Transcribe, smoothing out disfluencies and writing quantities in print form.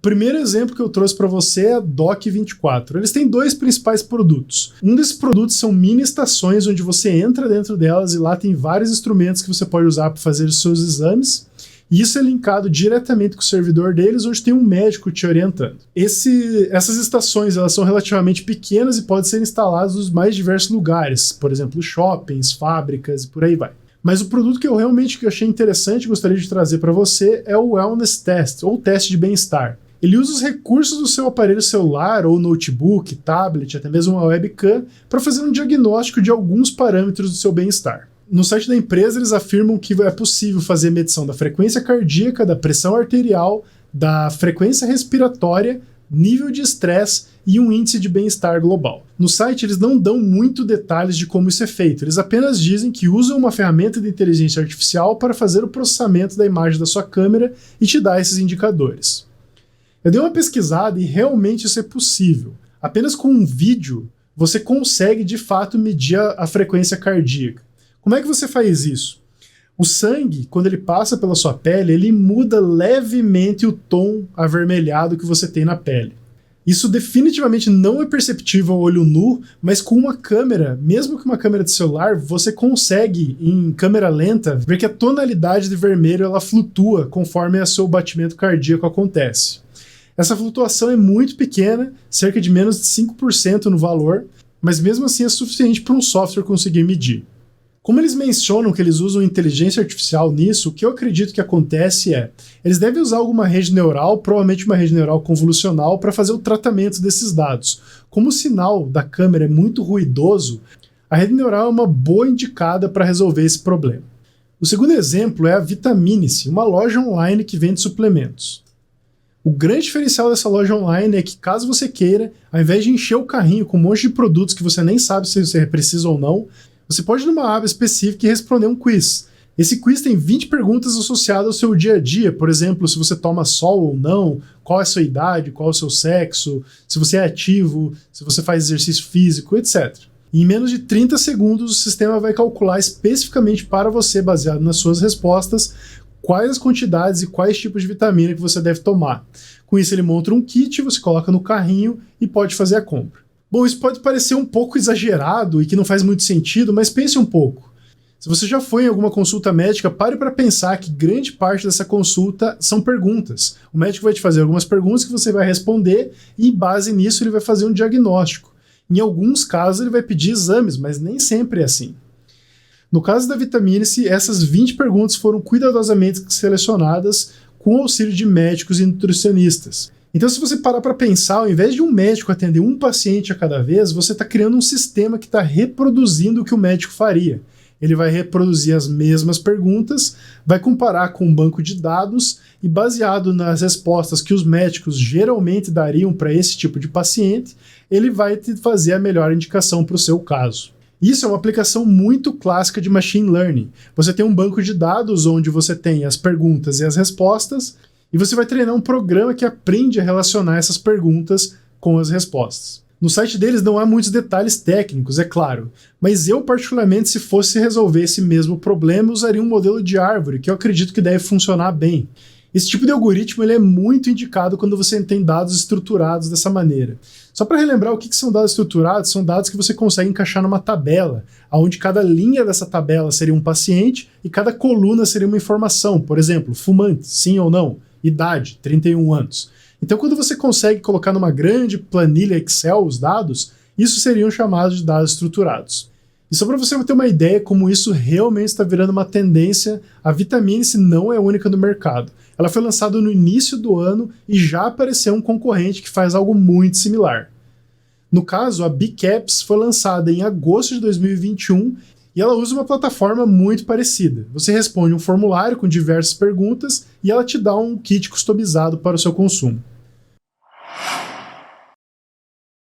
primeiro exemplo que eu trouxe para você é a Doc24. Eles têm dois principais produtos. Um desses produtos são mini estações onde você entra dentro delas e lá tem vários instrumentos que você pode usar para fazer os seus exames. E isso é linkado diretamente com o servidor deles, onde tem um médico te orientando. Essas estações elas são relativamente pequenas e podem ser instaladas nos mais diversos lugares, por exemplo, shoppings, fábricas e por aí vai. Mas o produto que eu realmente achei interessante e gostaria de trazer para você é o Wellness Test, ou teste de bem-estar. Ele usa os recursos do seu aparelho celular ou notebook, tablet, até mesmo uma webcam, para fazer um diagnóstico de alguns parâmetros do seu bem-estar. No site da empresa, eles afirmam que é possível fazer medição da frequência cardíaca, da pressão arterial, da frequência respiratória, nível de estresse e um índice de bem-estar global. No site, eles não dão muito detalhes de como isso é feito, eles apenas dizem que usam uma ferramenta de inteligência artificial para fazer o processamento da imagem da sua câmera e te dar esses indicadores. Eu dei uma pesquisada e realmente isso é possível. Apenas com um vídeo, você consegue de fato medir a frequência cardíaca. Como é que você faz isso? O sangue, quando ele passa pela sua pele, ele muda levemente o tom avermelhado que você tem na pele. Isso definitivamente não é perceptível ao olho nu, mas com uma câmera, mesmo que uma câmera de celular, você consegue, em câmera lenta, ver que a tonalidade de vermelho ela flutua conforme o seu batimento cardíaco acontece. Essa flutuação é muito pequena, cerca de menos de 5% no valor, mas mesmo assim é suficiente para um software conseguir medir. Como eles mencionam que eles usam inteligência artificial nisso, o que eu acredito que acontece é, eles devem usar alguma rede neural, provavelmente uma rede neural convolucional, para fazer o tratamento desses dados. Como o sinal da câmera é muito ruidoso, a rede neural é uma boa indicada para resolver esse problema. O segundo exemplo é a Vitamine-se, uma loja online que vende suplementos. O grande diferencial dessa loja online é que, caso você queira, ao invés de encher o carrinho com um monte de produtos que você nem sabe se você precisa ou não, você pode ir numa aba específica e responder um quiz. Esse quiz tem 20 perguntas associadas ao seu dia a dia, por exemplo, se você toma sol ou não, qual é a sua idade, qual é o seu sexo, se você é ativo, se você faz exercício físico, etc. E em menos de 30 segundos, o sistema vai calcular especificamente para você, baseado nas suas respostas, quais as quantidades e quais tipos de vitamina que você deve tomar. Com isso ele monta um kit, você coloca no carrinho e pode fazer a compra. Bom, isso pode parecer um pouco exagerado e que não faz muito sentido, mas pense um pouco. Se você já foi em alguma consulta médica, pare para pensar que grande parte dessa consulta são perguntas. O médico vai te fazer algumas perguntas que você vai responder e, em base nisso, ele vai fazer um diagnóstico. Em alguns casos ele vai pedir exames, mas nem sempre é assim. No caso da Vitamine-se, essas 20 perguntas foram cuidadosamente selecionadas com o auxílio de médicos e nutricionistas. Então, se você parar para pensar, ao invés de um médico atender um paciente a cada vez, você está criando um sistema que está reproduzindo o que o médico faria. Ele vai reproduzir as mesmas perguntas, vai comparar com um banco de dados e, baseado nas respostas que os médicos geralmente dariam para esse tipo de paciente, ele vai te fazer a melhor indicação para o seu caso. Isso é uma aplicação muito clássica de machine learning. Você tem um banco de dados onde você tem as perguntas e as respostas, e você vai treinar um programa que aprende a relacionar essas perguntas com as respostas. No site deles não há muitos detalhes técnicos, é claro, mas eu particularmente, se fosse resolver esse mesmo problema, usaria um modelo de árvore, que eu acredito que deve funcionar bem. Esse tipo de algoritmo ele é muito indicado quando você tem dados estruturados dessa maneira. Só para relembrar o que são dados estruturados, são dados que você consegue encaixar numa tabela, onde cada linha dessa tabela seria um paciente e cada coluna seria uma informação, por exemplo, fumante, sim ou não, idade, 31 anos. Então, quando você consegue colocar numa grande planilha Excel os dados, isso seriam chamados de dados estruturados. E só para você ter uma ideia como isso realmente está virando uma tendência, a Vitamine-se não é única no mercado. Ela foi lançada no início do ano e já apareceu um concorrente que faz algo muito similar. No caso, a Bcaps foi lançada em agosto de 2021 e ela usa uma plataforma muito parecida. Você responde um formulário com diversas perguntas e ela te dá um kit customizado para o seu consumo.